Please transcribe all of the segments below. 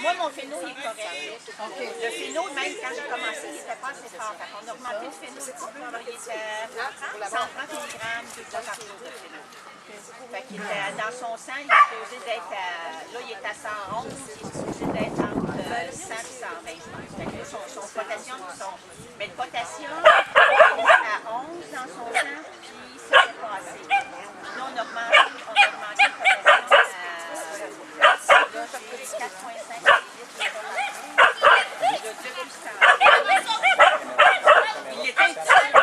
Moi, mon phéno, il est correct. Le phéno, même quand j'ai commencé, il n'était pas assez fort. On a augmenté le phéno un petit peu. Là, il était 130 mg, 2 fois par jour de phéno. Fait qu'il était dans son sang, il est supposé d'être là, il est à 111, il est supposé d'être entre 100 et 120, je pense. Fait que là, son potassium, mais le potassium est à 11 dans son sang, puis ça fait pas assez. Là, on a augmenté le potassium là, j'ai 4,5 litres. Il était un petit peu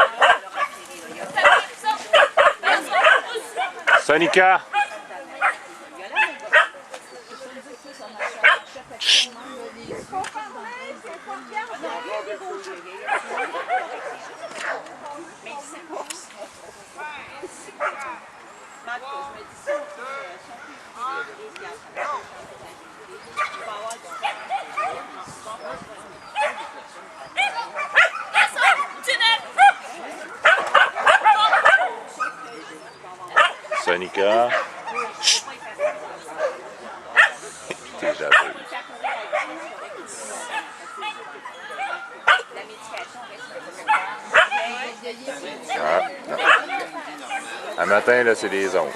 Sonica! Sonica. T'es javeuse. Ah, non. Un matin, là, c'est des ondes.